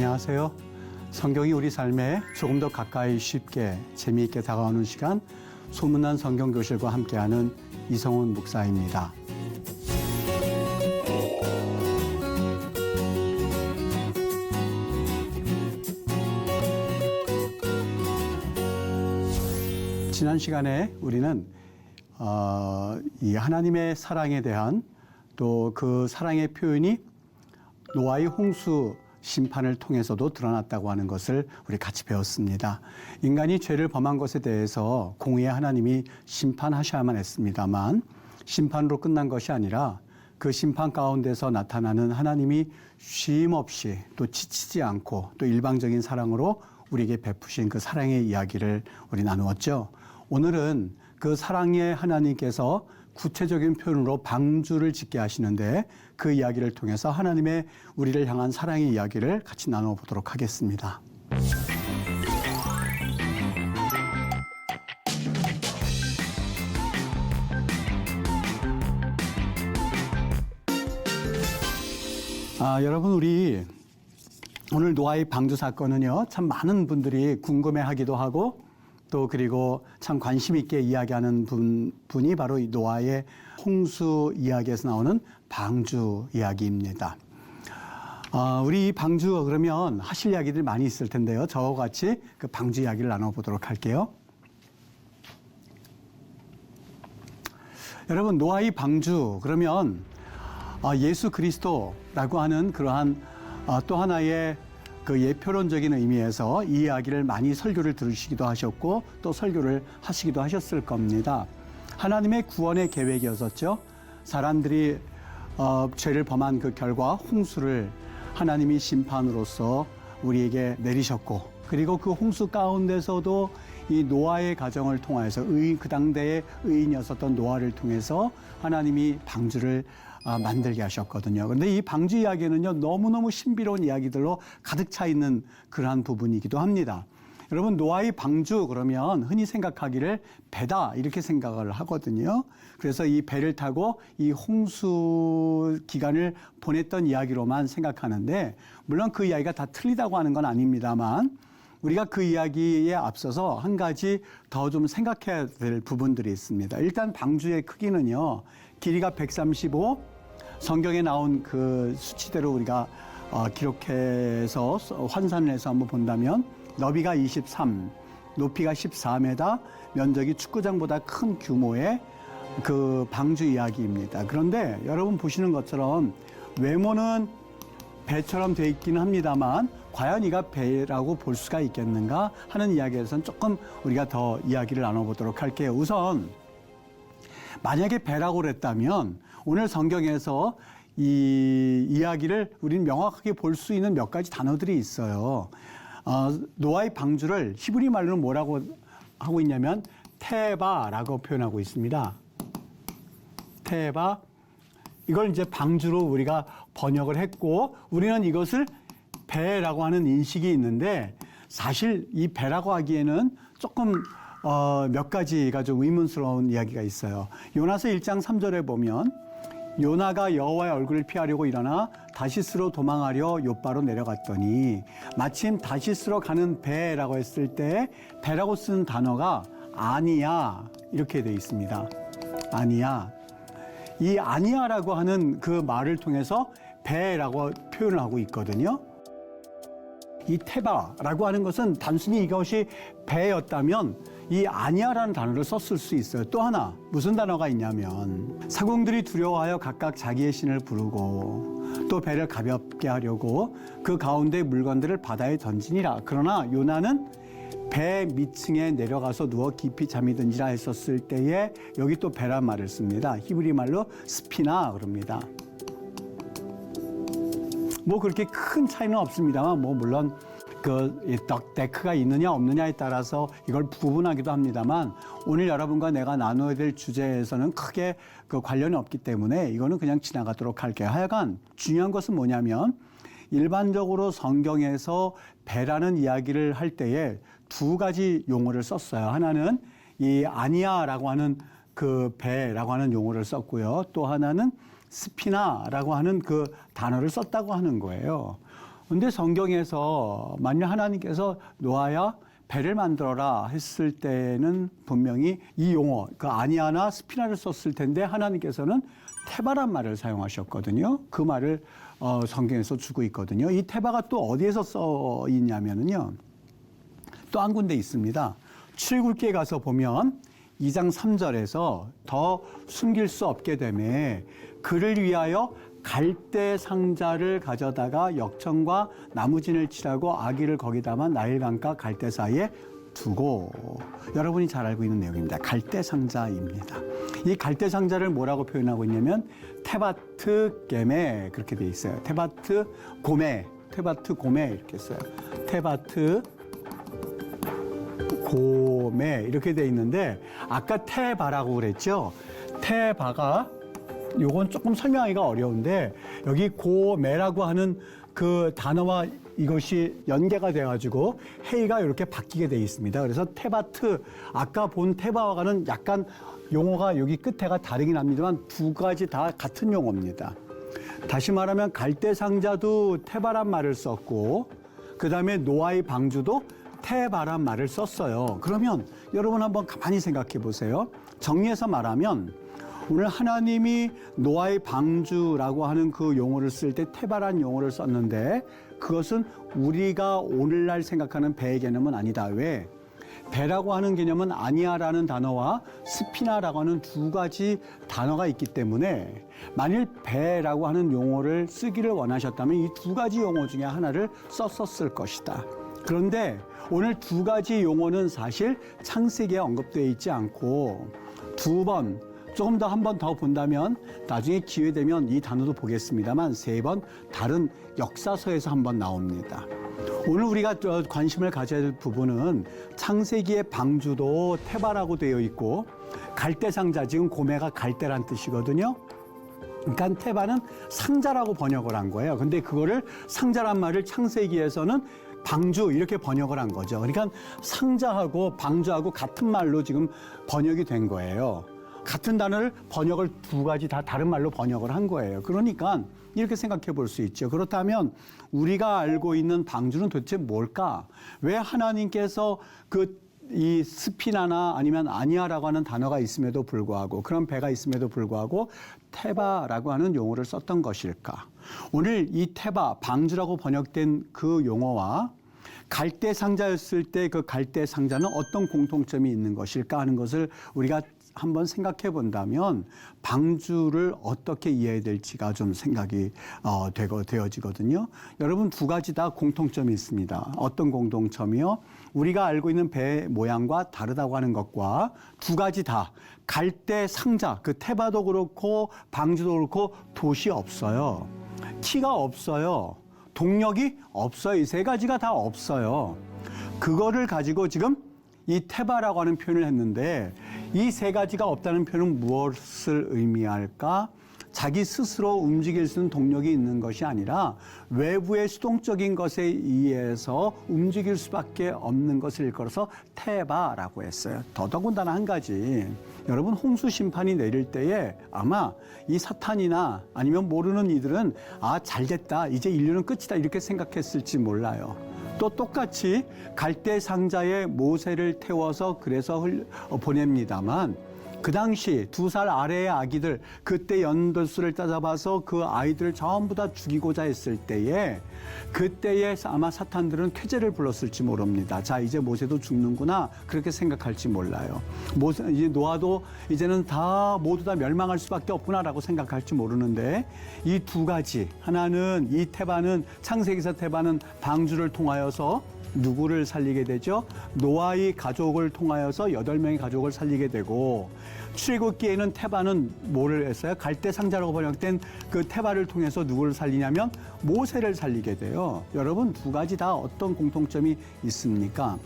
안녕하세요. 성경이 우리 삶에 조금 더 가까이 쉽게 재미있게 다가오는 시간 소문난 성경교실과 함께하는 이성훈 목사입니다. 지난 시간에 우리는 이 하나님의 사랑에 대한 또 그 사랑의 표현이 노아의 홍수 심판을 통해서도 드러났다고 하는 것을 우리 같이 배웠습니다. 인간이 죄를 범한 것에 대해서 공의의 하나님이 심판하셔야만 했습니다만 심판으로 끝난 것이 아니라 그 심판 가운데서 나타나는 하나님이 쉼 없이 또 지치지 않고 또 일방적인 사랑으로 우리에게 베푸신 그 사랑의 이야기를 우리 나누었죠. 오늘은 그 사랑의 하나님께서 구체적인 표현으로 방주를 짓게 하시는데 그 이야기를 통해서 하나님의 우리를 향한 사랑의 이야기를 같이 나눠보도록 하겠습니다. 여러분 우리 오늘 노아의 방주 사건은요 참 많은 분들이 궁금해하기도 하고 또 그리고 참 관심 있게 이야기하는 분이 바로 이 노아의 홍수 이야기에서 나오는 방주 이야기입니다. 우리 이 방주 그러면 하실 이야기들이 많이 있을 텐데요. 저와 같이 그 방주 이야기를 나눠보도록 할게요. 여러분 노아의 방주 그러면 예수 그리스도라고 하는 그러한 또 하나의 그 예표론적인 의미에서 이 이야기를 많이 설교를 들으시기도 하셨고 또 설교를 하시기도 하셨을 겁니다. 하나님의 구원의 계획이었었죠. 사람들이 죄를 범한 그 결과 홍수를 하나님이 심판으로서 우리에게 내리셨고 그리고 그 홍수 가운데서도 이 노아의 가정을 통해서 그 당대의 의인이었었던 노아를 통해서 하나님이 방주를 만들게 하셨거든요. 그런데 이 방주 이야기는요, 너무너무 신비로운 이야기들로 가득 차 있는 그러한 부분이기도 합니다. 여러분, 노아의 방주 그러면 흔히 생각하기를 배다 이렇게 생각을 하거든요. 그래서 이 배를 타고 이 홍수 기간을 보냈던 이야기로만 생각하는데, 물론 그 이야기가 다 틀리다고 하는 건 아닙니다만, 우리가 그 이야기에 앞서서 한 가지 더 좀 생각해야 될 부분들이 있습니다. 일단 방주의 크기는요, 길이가 135, 성경에 나온 그 수치대로 우리가 기록해서 환산을 해서 한번 본다면 너비가 23, 높이가 14m, 면적이 축구장보다 큰 규모의 그 방주 이야기입니다. 그런데 여러분 보시는 것처럼 외모는 배처럼 돼 있기는 합니다만 과연 이가 배라고 볼 수가 있겠는가 하는 이야기에서는 조금 우리가 더 이야기를 나눠보도록 할게요. 우선 만약에 배라고 그랬다면 오늘 성경에서 이 이야기를 우리는 명확하게 볼 수 있는 몇 가지 단어들이 있어요. 노아의 방주를 히브리 말로는 뭐라고 하고 있냐면 테바라고 표현하고 있습니다. 테바. 이걸 이제 방주로 우리가 번역을 했고 우리는 이것을 배라고 하는 인식이 있는데 사실 이 배라고 하기에는 조금 몇 가지가 좀 의문스러운 이야기가 있어요. 요나서 1장 3절에 보면 요나가 여호와의 얼굴을 피하려고 일어나 다시스로 도망하려 욥바로 내려갔더니 마침 다시스로 가는 배라고 했을 때 배라고 쓰는 단어가 아니야 이렇게 되어 있습니다. 아니야. 이 아니야라고 하는 그 말을 통해서 배라고 표현을 하고 있거든요. 이 테바라고 하는 것은 단순히 이것이 배였다면 이 아니야라는 단어를 썼을 수 있어요. 또 하나 무슨 단어가 있냐면 사공들이 두려워하여 각각 자기의 신을 부르고 또 배를 가볍게 하려고 그 가운데 물건들을 바다에 던지니라. 그러나 요나는 배 밑층에 내려가서 누워 깊이 잠이 든지라 했었을 때에 여기 또 배란 말을 씁니다. 히브리 말로 스피나 그럽니다. 뭐 그렇게 큰 차이는 없습니다만 뭐 물론 그 데크가 있느냐 없느냐에 따라서 이걸 구분하기도 합니다만 오늘 여러분과 내가 나눠야 될 주제에서는 크게 그 관련이 없기 때문에 이거는 그냥 지나가도록 할게요. 하여간 중요한 것은 뭐냐면 일반적으로 성경에서 배라는 이야기를 할 때에 두 가지 용어를 썼어요. 하나는 이 아니야라고 하는 그 배라고 하는 용어를 썼고요. 또 하나는 스피나라고 하는 그 단어를 썼다고 하는 거예요. 근데 성경에서 만약 하나님께서 노아야 배를 만들어라 했을 때는 분명히 이 용어, 그 아니아나 스피나를 썼을 텐데 하나님께서는 테바란 말을 사용하셨거든요. 그 말을 성경에서 주고 있거든요. 이 테바가 또 어디에서 써 있냐면요. 또 한 군데 있습니다. 출애굽기에 가서 보면 2장 3절에서 더 숨길 수 없게 되매 그를 위하여 갈대 상자를 가져다가 역청과 나무진을 칠하고 아기를 거기다만 나일강과 갈대 사이에 두고, 여러분이 잘 알고 있는 내용입니다. 갈대 상자입니다. 이 갈대 상자를 뭐라고 표현하고 있냐면 테바트 게메 그렇게 돼 있어요. 테바트 고메 이렇게 써요. 테바트 고메 이렇게 돼 있는데 아까 테바라고 그랬죠. 테바가 요건 조금 설명하기가 어려운데 여기 고메라고 하는 그 단어와 이것이 연계가 돼가지고 해이가 이렇게 바뀌게 돼 있습니다. 그래서 테바트, 아까 본 테바와는 약간 용어가 여기 끝에가 다르긴 합니다만 두 가지 다 같은 용어입니다. 다시 말하면 갈대 상자도 테바란 말을 썼고 그 다음에 노아의 방주도 테바란 말을 썼어요. 그러면 여러분 한번 가만히 생각해 보세요. 정리해서 말하면 오늘 하나님이 노아의 방주라고 하는 그 용어를 쓸 때 테바란 용어를 썼는데 그것은 우리가 오늘날 생각하는 배의 개념은 아니다. 왜? 배라고 하는 개념은 아니아라는 단어와 스피나라고 하는 두 가지 단어가 있기 때문에 만일 배라고 하는 용어를 쓰기를 원하셨다면 이 두 가지 용어 중에 하나를 썼었을 것이다. 그런데 오늘 두 가지 용어는 사실 창세기에 언급되어 있지 않고 두 번, 조금 더 한 번 더 본다면 나중에 기회 되면 이 단어도 보겠습니다만 세 번 다른 역사서에서 한번 나옵니다. 오늘 우리가 관심을 가져야 될 부분은 창세기의 방주도 테바라고 되어 있고 갈대상자, 지금 고메가 갈대란 뜻이거든요. 그러니까 테바는 상자라고 번역을 한 거예요. 근데 그거를 상자란 말을 창세기에서는 방주 이렇게 번역을 한 거죠. 그러니까 상자하고 방주하고 같은 말로 지금 번역이 된 거예요. 같은 단어를 번역을 두 가지 다 다른 말로 번역을 한 거예요. 그러니까 이렇게 생각해 볼 수 있죠. 그렇다면 우리가 알고 있는 방주는 도대체 뭘까? 왜 하나님께서 이 스피나나 아니면 아니아라고 하는 단어가 있음에도 불구하고 그런 배가 있음에도 불구하고 테바라고 하는 용어를 썼던 것일까? 오늘 이 테바, 방주라고 번역된 그 용어와 갈대 상자였을 때 그 갈대 상자는 어떤 공통점이 있는 것일까 하는 것을 우리가 한번 생각해 본다면 방주를 어떻게 이해해야 될지가 좀 생각이 되어지거든요. 여러분 두 가지 다 공통점이 있습니다. 어떤 공통점이요? 우리가 알고 있는 배 모양과 다르다고 하는 것과 두 가지 다 갈대 상자, 그 테바도 그렇고 방주도 그렇고 돛이 없어요. 키가 없어요. 동력이 없어요. 이 세 가지가 다 없어요. 그거를 가지고 지금 이 테바라고 하는 표현을 했는데 이 세 가지가 없다는 표현은 무엇을 의미할까? 자기 스스로 움직일 수 있는 동력이 있는 것이 아니라 외부의 수동적인 것에 의해서 움직일 수밖에 없는 것을 일컬어서 테바라고 했어요. 더더군다나 한 가지, 여러분 홍수 심판이 내릴 때에 아마 이 사탄이나 아니면 모르는 이들은 잘됐다, 이제 인류는 끝이다 이렇게 생각했을지 몰라요. 또 똑같이 갈대 상자에 모세를 태워서 그래서 보냅니다만 그 당시 2살 아래의 아기들, 그때 연돌수를 따져봐서 그 아이들을 전부 다 죽이고자 했을 때에 그때에 아마 사탄들은 쾌재를 불렀을지 모릅니다. 자, 이제 모세도 죽는구나 그렇게 생각할지 몰라요. 이제 노아도 이제는 모두 다 멸망할 수밖에 없구나라고 생각할지 모르는데 이 두 가지, 하나는 이 테바는 창세기서 테바는 방주를 통하여서 누구를 살리게 되죠? 노아의 가족을 통하여서 8명의 가족을 살리게 되고 출애굽기에는 테바는 뭐를 했어요? 갈대 상자라고 번역된 그 테바를 통해서 누구를 살리냐면 모세를 살리게 돼요. 여러분 두 가지 다 어떤 공통점이 있습니까?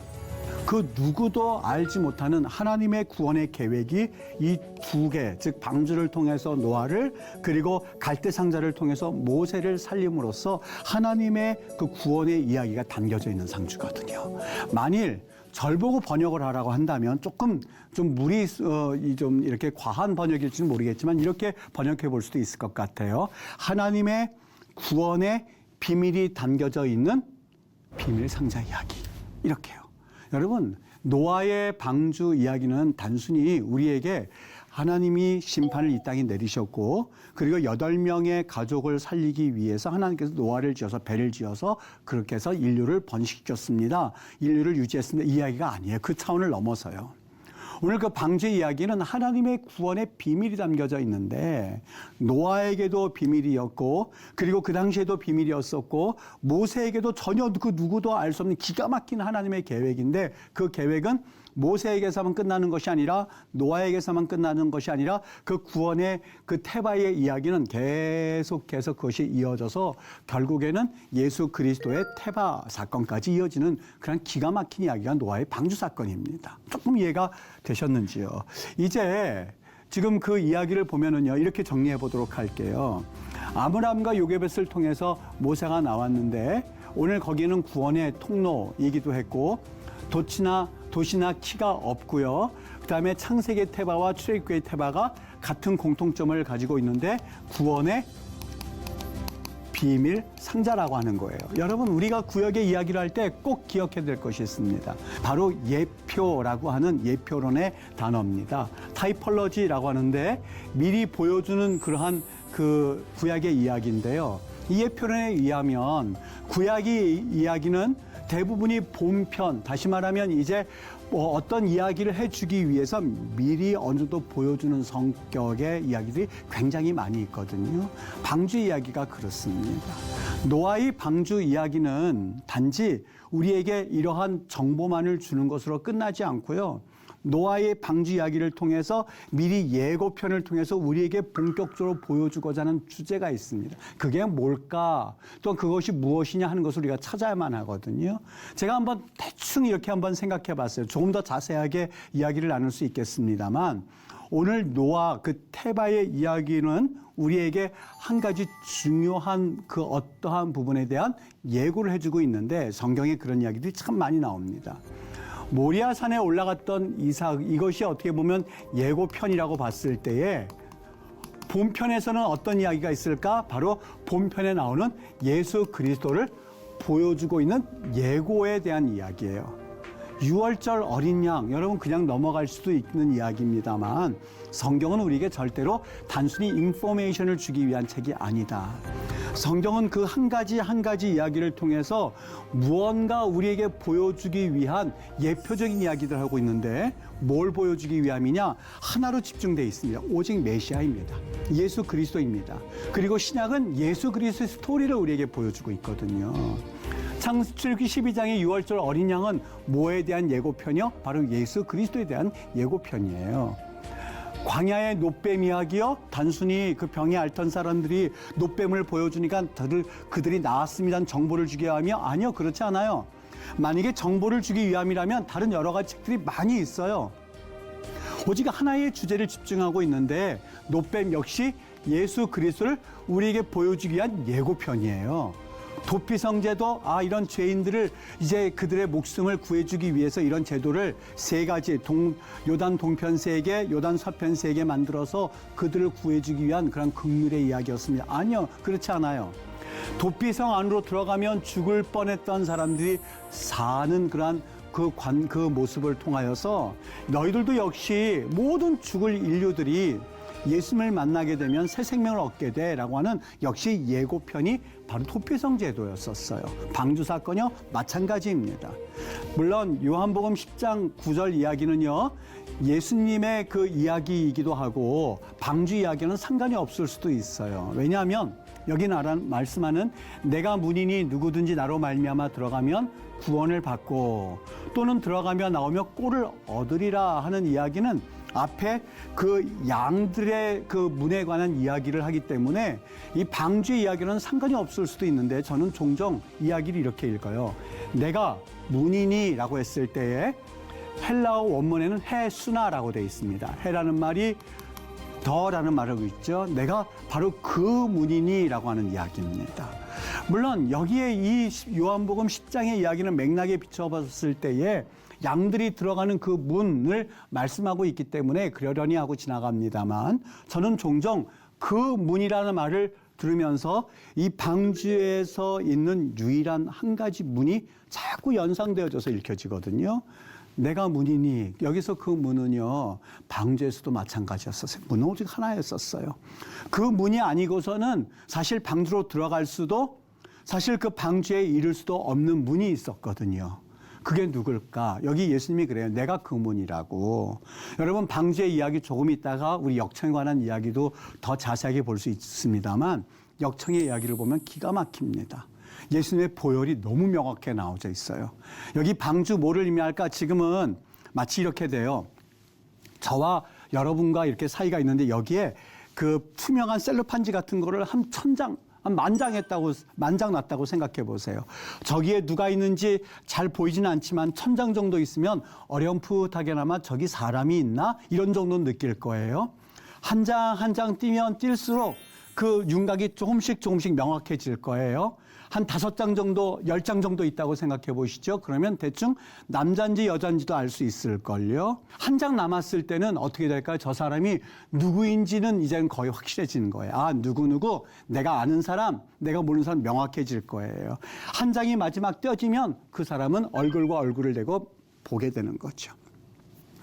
그 누구도 알지 못하는 하나님의 구원의 계획이 이 두 개, 즉 방주를 통해서 노아를 그리고 갈대 상자를 통해서 모세를 살림으로써 하나님의 그 구원의 이야기가 담겨져 있는 상주거든요. 만일 절 보고 번역을 하라고 한다면 조금 좀 좀 이렇게 과한 번역일지는 모르겠지만 이렇게 번역해 볼 수도 있을 것 같아요. 하나님의 구원의 비밀이 담겨져 있는 비밀 상자 이야기. 이렇게요. 여러분, 노아의 방주 이야기는 단순히 우리에게 하나님이 심판을 이 땅에 내리셨고, 그리고 8명의 가족을 살리기 위해서 하나님께서 노아를 지어서 배를 지어서 그렇게 해서 인류를 번식시켰습니다. 인류를 유지했습니다. 이 이야기가 아니에요. 그 차원을 넘어서요. 오늘 그 방주 이야기는 하나님의 구원의 비밀이 담겨져 있는데, 노아에게도 비밀이었고, 그리고 그 당시에도 비밀이었었고, 모세에게도 전혀 그 누구도 알 수 없는 기가 막힌 하나님의 계획인데, 그 계획은 모세에게서만 끝나는 것이 아니라, 노아에게서만 끝나는 것이 아니라, 그 구원의 그 테바의 이야기는 계속해서 그것이 이어져서 결국에는 예수 그리스도의 테바 사건까지 이어지는 그런 기가 막힌 이야기가 노아의 방주 사건입니다. 조금 이해가 되셨는지요? 이제 지금 그 이야기를 보면은요, 이렇게 정리해 보도록 할게요. 아므람과 요게벳을 통해서 모세가 나왔는데, 오늘 거기는 구원의 통로이기도 했고, 도시나 키가 없고요. 그다음에 창세기 테바와 출애굽기의 테바가 같은 공통점을 가지고 있는데 구원의 비밀 상자라고 하는 거예요. 여러분, 우리가 구약의 이야기를 할 때 꼭 기억해야 될 것이 있습니다. 바로 예표라고 하는 예표론의 단어입니다. 타이폴로지라고 하는데 미리 보여주는 그러한 그 구약의 이야기인데요. 이 예표론에 의하면 구약의 이야기는 대부분이 본편, 다시 말하면 이제 어떤 이야기를 해주기 위해서 미리 어느 정도 보여주는 성격의 이야기들이 굉장히 많이 있거든요. 방주 이야기가 그렇습니다. 노아의 방주 이야기는 단지 우리에게 이러한 정보만을 주는 것으로 끝나지 않고요. 노아의 방주 이야기를 통해서 미리 예고편을 통해서 우리에게 본격적으로 보여주고자 하는 주제가 있습니다. 그게 뭘까? 또 그것이 무엇이냐 하는 것을 우리가 찾아야만 하거든요. 제가 한번 대충 이렇게 한번 생각해 봤어요. 조금 더 자세하게 이야기를 나눌 수 있겠습니다만, 오늘 노아 그 테바의 이야기는 우리에게 한 가지 중요한 그 어떠한 부분에 대한 예고를 해주고 있는데, 성경에 그런 이야기들이 참 많이 나옵니다. 모리아산에 올라갔던 이삭, 이것이 어떻게 보면 예고편이라고 봤을 때에 본편에서는 어떤 이야기가 있을까? 바로 본편에 나오는 예수 그리스도를 보여주고 있는 예고에 대한 이야기예요. 6월절 어린 양, 여러분 그냥 넘어갈 수도 있는 이야기입니다만 성경은 우리에게 절대로 단순히 인포메이션을 주기 위한 책이 아니다. 성경은 그 한 가지 이야기를 통해서 무언가 우리에게 보여주기 위한 예표적인 이야기들을 하고 있는데, 뭘 보여주기 위함이냐? 하나로 집중되어 있습니다. 오직 메시아입니다. 예수 그리스도입니다. 그리고 신약은 예수 그리스도의 스토리를 우리에게 보여주고 있거든요. 창세기 12장의 6월절 어린 양은 뭐에 대한 예고편이요? 바로 예수 그리스도에 대한 예고편이에요. 광야의 놋뱀 이야기요? 단순히 그 병에 앓던 사람들이 놋뱀을 보여주니까 그들이 나았습니다는 정보를 주기 위함이요? 아니요, 그렇지 않아요. 만약에 정보를 주기 위함이라면 다른 여러 가지 책들이 많이 있어요. 오직 하나의 주제를 집중하고 있는데, 놋뱀 역시 예수 그리스도를 우리에게 보여주기 위한 예고편이에요. 도피성제도 이런 죄인들을 이제 그들의 목숨을 구해주기 위해서 이런 제도를 3가지 요단 동편 3개, 요단 서편 3개 만들어서 그들을 구해주기 위한 그런 긍휼의 이야기였습니다. 아니요, 그렇지 않아요. 도피성 안으로 들어가면 죽을 뻔했던 사람들이 사는 그러한 그 모습을 통하여서 너희들도 역시 모든 죽을 인류들이 예수님을 만나게 되면 새 생명을 얻게 돼라고 하는 역시 예고편이 바로 도피성 제도였었어요. 방주 사건이요, 마찬가지입니다. 물론 요한복음 10장 9절 이야기는요, 예수님의 그 이야기이기도 하고 방주 이야기는 상관이 없을 수도 있어요. 왜냐하면 여기 말씀하는 내가 문이니 누구든지 나로 말미암아 들어가면 구원을 받고 또는 들어가며 나오며 꼴을 얻으리라 하는 이야기는 앞에 그 양들의 그 문에 관한 이야기를 하기 때문에 이 방주의 이야기는 상관이 없을 수도 있는데, 저는 종종 이야기를 이렇게 읽어요. 내가 문이니라고 했을 때에 헬라어 원문에는 해수나라고 되어 있습니다. 해라는 말이 더라는 말을 하고 있죠. 내가 바로 그 문이니라고 하는 이야기입니다. 물론 여기에 이 요한복음 10장의 이야기는 맥락에 비춰봤을 때에 양들이 들어가는 그 문을 말씀하고 있기 때문에 그러려니 하고 지나갑니다만, 저는 종종 그 문이라는 말을 들으면서 이 방주에서 있는 유일한 한 가지 문이 자꾸 연상되어져서 읽혀지거든요. 내가 문이니, 여기서 그 문은요, 방주에서도 마찬가지였었어요. 문은 오직 하나였었어요. 그 문이 아니고서는 사실 방주로 들어갈 수도, 사실 그 방주에 이를 수도 없는 문이 있었거든요. 그게 누굴까? 여기 예수님이 그래요. 내가 그 문이라고. 여러분, 방주의 이야기 조금 있다가 우리 역청에 관한 이야기도 더 자세하게 볼 수 있습니다만, 역청의 이야기를 보면 기가 막힙니다. 예수님의 보혈이 너무 명확하게 나오져 있어요. 여기 방주 뭐를 의미할까? 지금은 마치 이렇게 돼요. 저와 여러분과 이렇게 사이가 있는데 여기에 그 투명한 셀로판지 같은 거를 한 만장 놨다고 생각해 보세요. 저기에 누가 있는지 잘 보이지는 않지만 1000장 정도 있으면 어렴풋하게나마 저기 사람이 있나? 이런 정도는 느낄 거예요. 한 장 한 장 띄면 뛸수록 그 윤곽이 조금씩 명확해질 거예요. 한 5장 정도, 10장 정도 있다고 생각해 보시죠. 그러면 대충 남자인지 여자인지도 알 수 있을걸요. 한 장 남았을 때는 어떻게 될까요? 저 사람이 누구인지는 이제는 거의 확실해지는 거예요. 아, 누구, 내가 아는 사람, 내가 모르는 사람 명확해질 거예요. 한 장이 마지막 떼어지면 그 사람은 얼굴과 얼굴을 대고 보게 되는 거죠.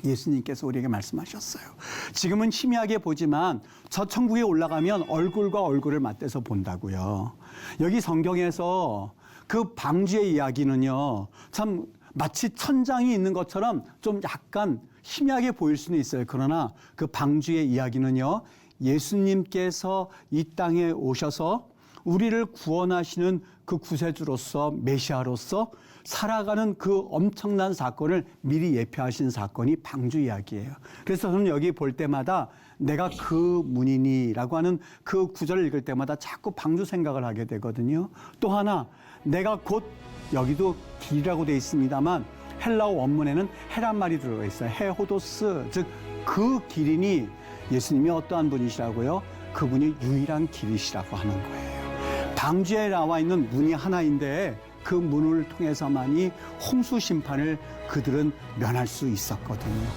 예수님께서 우리에게 말씀하셨어요. 지금은 희미하게 보지만 저 천국에 올라가면 얼굴과 얼굴을 맞대서 본다고요. 여기 성경에서 그 방주의 이야기는요, 참 마치 천장이 있는 것처럼 좀 약간 희미하게 보일 수는 있어요. 그러나 그 방주의 이야기는요, 예수님께서 이 땅에 오셔서 우리를 구원하시는 그 구세주로서, 메시아로서 살아가는 그 엄청난 사건을 미리 예표하신 사건이 방주 이야기예요. 그래서 저는 여기 볼 때마다 내가 그 문이니라고 하는 그 구절을 읽을 때마다 자꾸 방주 생각을 하게 되거든요. 또 하나, 내가 곧, 여기도 길이라고 되어 있습니다만 헬라어 원문에는 해란 말이 들어가 있어요. 헤호도스, 즉 그 길이니 예수님이 어떠한 분이시라고요? 그분이 유일한 길이시라고 하는 거예요. 방주에 나와 있는 문이 하나인데 그 문을 통해서만이 홍수 심판을 그들은 면할 수 있었거든요.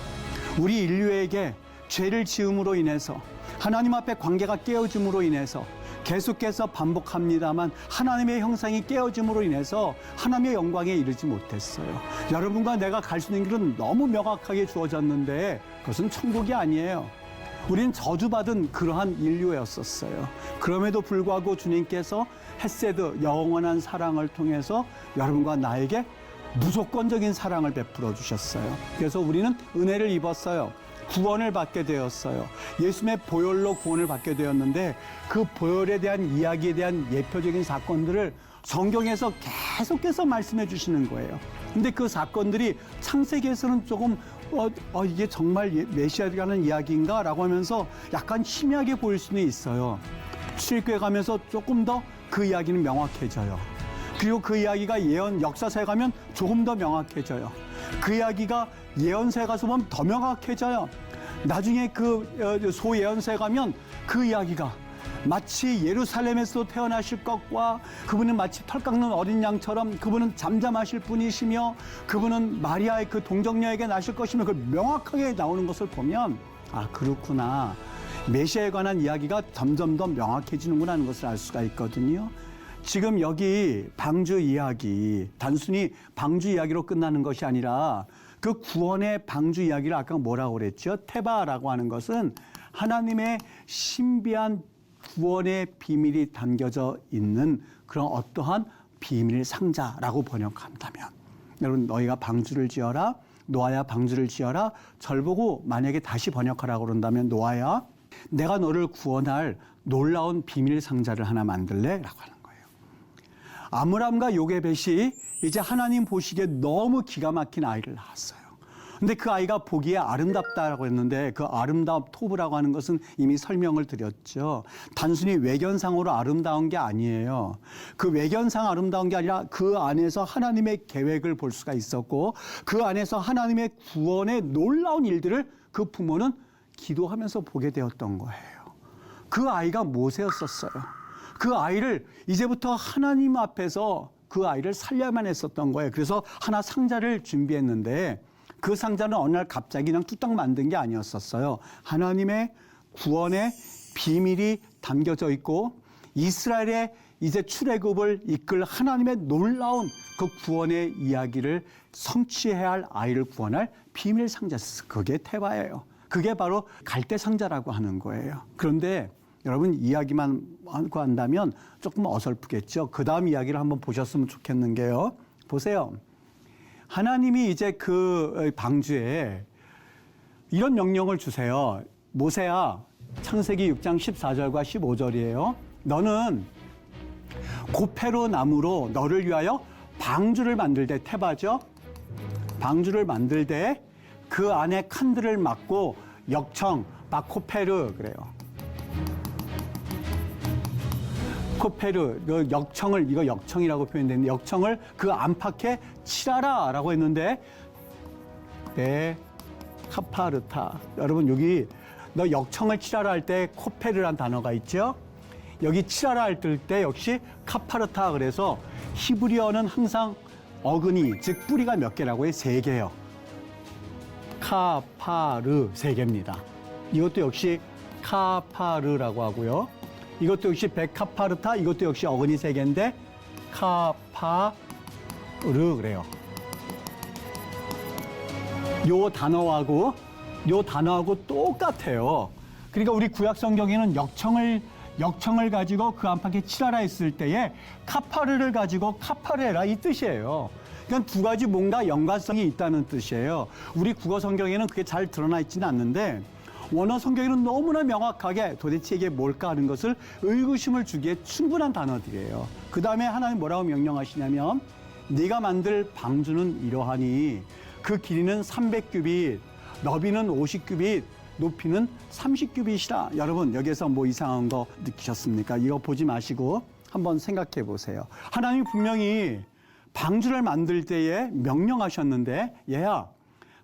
우리 인류에게 죄를 지음으로 인해서 하나님 앞에 관계가 깨어짐으로 인해서 계속해서 반복합니다만 하나님의 형상이 깨어짐으로 인해서 하나님의 영광에 이르지 못했어요. 여러분과 내가 갈 수 있는 길은 너무 명확하게 주어졌는데 그것은 천국이 아니에요. 우리는 저주받은 그러한 인류였었어요. 그럼에도 불구하고 주님께서 헤세드, 영원한 사랑을 통해서 여러분과 나에게 무조건적인 사랑을 베풀어 주셨어요. 그래서 우리는 은혜를 입었어요. 구원을 받게 되었어요. 예수님의 보혈로 구원을 받게 되었는데 그 보혈에 대한 이야기에 대한 예표적인 사건들을 성경에서 계속해서 말씀해 주시는 거예요. 근데 그 사건들이 창세기에서는 조금 이게 정말 메시아가 하는 이야기인가? 라고 하면서 약간 희미하게 보일 수는 있어요. 출애굽에 가면서 조금 더 그 이야기는 명확해져요. 그리고 그 이야기가 역사서에 가면 조금 더 명확해져요. 그 이야기가 예언서에 가서 보면 더 명확해져요. 나중에 그 소예언서에 가면 그 이야기가 마치 예루살렘에서 태어나실 것과 그분은 마치 털 깎는 어린 양처럼 그분은 잠잠하실 분이시며 그분은 마리아의 그 동정녀에게 나실 것이며 그걸 명확하게 나오는 것을 보면 아, 그렇구나. 메시아에 관한 이야기가 점점 더 명확해지는구나 하는 것을 알 수가 있거든요. 지금 여기 방주 이야기, 단순히 방주 이야기로 끝나는 것이 아니라 그 구원의 방주 이야기를 아까 뭐라고 그랬죠? 테바라고 하는 것은 하나님의 신비한 구원의 비밀이 담겨져 있는 그런 어떠한 비밀 상자라고 번역한다면 여러분 너희가 방주를 지어라, 노아야 방주를 지어라, 절 보고 만약에 다시 번역하라고 그런다면 노아야 내가 너를 구원할 놀라운 비밀 상자를 하나 만들래? 라고 하는 거예요. 아므람과 요게벳이 이제 하나님 보시기에 너무 기가 막힌 아이를 낳았어요. 근데 그 아이가 보기에 아름답다라고 했는데 그 아름다움 토브라고 하는 것은 이미 설명을 드렸죠. 단순히 외견상으로 아름다운 게 아니에요. 그 외견상 아름다운 게 아니라 그 안에서 하나님의 계획을 볼 수가 있었고 그 안에서 하나님의 구원의 놀라운 일들을 그 부모는 기도하면서 보게 되었던 거예요. 그 아이가 모세였었어요. 그 아이를 이제부터 하나님 앞에서 그 아이를 살려야만 했었던 거예요. 그래서 하나 상자를 준비했는데 그 상자는 어느 날 갑자기 그냥 뚝딱 만든 게 아니었었어요. 하나님의 구원의 비밀이 담겨져 있고 이스라엘의 이제 출애굽을 이끌 하나님의 놀라운 그 구원의 이야기를 성취해야 할 아이를 구원할 비밀 상자였어요. 그게 테바예요. 그게 바로 갈대 상자라고 하는 거예요. 그런데 여러분 이야기만 하고 한다면 조금 어설프겠죠. 그 다음 이야기를 한번 보셨으면 좋겠는 게요. 보세요. 하나님이 이제 그 방주에 이런 명령을 주세요. 모세야, 창세기 6장 14절과 15절이에요. 너는 고페로 나무로 너를 위하여 방주를 만들 때, 테바죠. 방주를 만들 때 그 안에 칸들을 막고 역청, 바코페르 그래요. 코페르, 그 역청을, 이거 역청이라고 표현되는데 역청을 그 안팎에 칠하라 라고 했는데 카파르타. 여러분 여기 너 역청을 칠하라 할 때 코페르란 단어가 있죠. 여기 칠하라 할 때 역시 카파르타. 그래서 히브리어는 항상 어근이, 즉 뿌리가 몇 개라고 해요? 3개예요. 카파르 3개입니다. 이것도 역시 카파르라고 하고요. 이것도 역시 베카파르타, 이것도 역시 어근이 3개인데 카파르 그래요. 요 단어하고 똑같아요. 그러니까 우리 구약 성경에는 역청을 가지고 그 안팎에 칠하라 했을 때에 카파르를 가지고 카파레라 이 뜻이에요. 그러니까 두 가지 뭔가 연관성이 있다는 뜻이에요. 우리 국어 성경에는 그게 잘 드러나 있지는 않는데 원어 성경에는 너무나 명확하게 도대체 이게 뭘까 하는 것을 의구심을 주기에 충분한 단어들이에요. 그 다음에 하나님 뭐라고 명령하시냐면 네가 만들 방주는 이러하니 그 길이는 300규빗, 너비는 50규빗, 높이는 30규빗이라. 여러분 여기에서 뭐 이상한 거 느끼셨습니까? 이거 보지 마시고 한번 생각해 보세요. 하나님이 분명히 방주를 만들 때에 명령하셨는데 얘야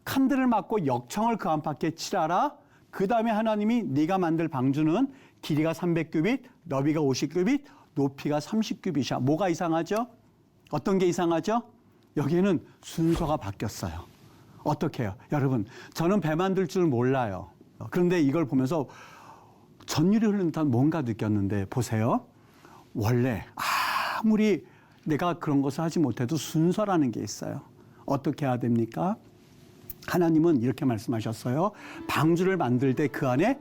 칸들을 막고 역청을 그 안팎에 칠하라. 그 다음에 하나님이 네가 만들 방주는 길이가 300규빗, 너비가 50규빗, 높이가 30규빗이야. 뭐가 이상하죠? 어떤 게 이상하죠? 여기에는 순서가 바뀌었어요. 어떻게 해요? 여러분 저는 배 만들 줄 몰라요. 그런데 이걸 보면서 전율이 흐르는 듯한 뭔가 느꼈는데 보세요. 원래 아무리 내가 그런 것을 하지 못해도 순서라는 게 있어요. 어떻게 해야 됩니까? 하나님은 이렇게 말씀하셨어요. 방주를 만들 때 그 안에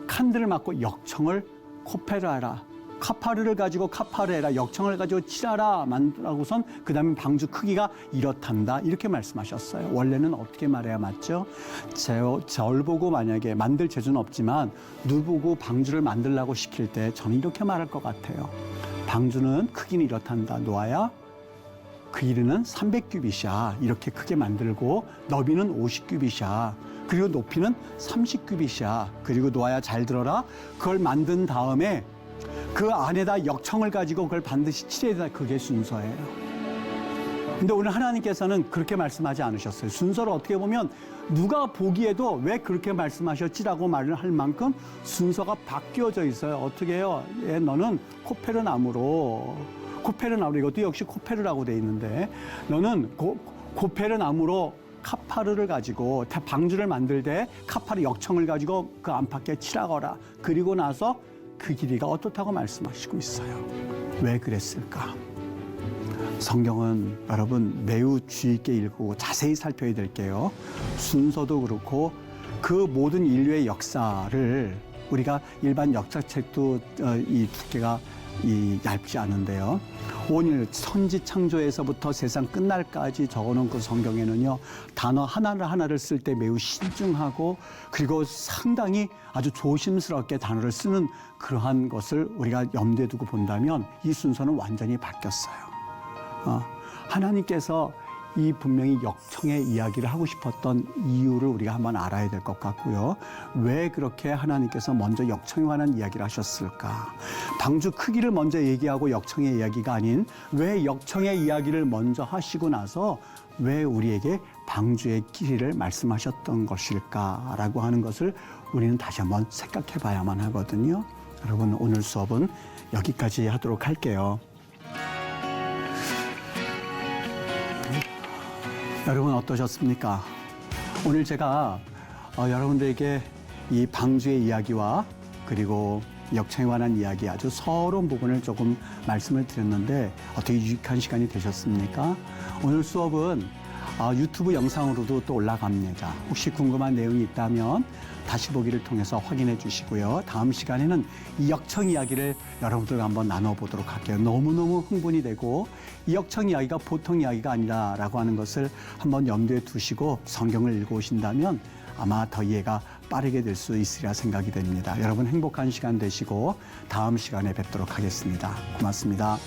칸들을 막고 역청을 코페르하라. 카파르를 가지고 카파르해라. 역청을 가지고 칠하라. 만들라고선 그 다음에 방주 크기가 이렇단다. 이렇게 말씀하셨어요. 원래는 어떻게 말해야 맞죠? 절 보고 만약에 만들 재주는 없지만 누 보고 방주를 만들라고 시킬 때 저는 이렇게 말할 것 같아요. 방주는 크기는 이렇단다. 노아야. 그 길이는 300규빗이야. 이렇게 크게 만들고 너비는 50규빗이야. 그리고 높이는 30규빗이야. 그리고 노아야 잘 들어라. 그걸 만든 다음에 그 안에다 역청을 가지고 그걸 반드시 칠해야 된다. 그게 순서예요. 근데 오늘 하나님께서는 그렇게 말씀하지 않으셨어요. 순서를 어떻게 보면 누가 보기에도 왜 그렇게 말씀하셨지라고 말을 할 만큼 순서가 바뀌어져 있어요. 어떻게 해요? 너는 코페르 나무로 이것도 역시 코페르라고 돼 있는데 너는 코페르 나무로 카파르를 가지고 방주를 만들 때 카파르 역청을 가지고 그 안팎에 칠하거라. 그리고 나서 그 길이가 어떻다고 말씀하시고 있어요. 왜 그랬을까? 성경은 여러분 매우 주의 있게 읽고 자세히 살펴야 될게요. 순서도 그렇고 그 모든 인류의 역사를 우리가 일반 역사책도 이 두께가 얇지 않은데요. 온일 천지 창조에서부터 세상 끝날까지 적어놓은 그 성경에는요. 단어 하나를 쓸 때 매우 신중하고 그리고 상당히 아주 조심스럽게 단어를 쓰는 그러한 것을 우리가 염두에 두고 본다면 이 순서는 완전히 바뀌었어요. 하나님께서 이 분명히 역청의 이야기를 하고 싶었던 이유를 우리가 한번 알아야 될 것 같고요. 왜 그렇게 하나님께서 먼저 역청에 관한 이야기를 하셨을까? 방주 크기를 먼저 얘기하고 역청의 이야기가 아닌 왜 역청의 이야기를 먼저 하시고 나서 왜 우리에게 방주의 길이를 말씀하셨던 것일까라고 하는 것을 우리는 다시 한번 생각해 봐야만 하거든요. 여러분 오늘 수업은 여기까지 하도록 할게요. 여러분 어떠셨습니까? 오늘 제가 여러분들에게 이 방주의 이야기와 그리고 역청에 관한 이야기 아주 서러운 부분을 조금 말씀을 드렸는데 어떻게 유익한 시간이 되셨습니까? 오늘 수업은 유튜브 영상으로도 또 올라갑니다. 혹시 궁금한 내용이 있다면 다시 보기를 통해서 확인해 주시고요. 다음 시간에는 이 역청 이야기를 여러분들과 한번 나눠보도록 할게요. 너무너무 흥분이 되고 이 역청 이야기가 보통 이야기가 아니라라고 하는 것을 한번 염두에 두시고 성경을 읽어오신다면 아마 더 이해가 빠르게 될 수 있으리라 생각이 됩니다. 여러분 행복한 시간 되시고 다음 시간에 뵙도록 하겠습니다. 고맙습니다.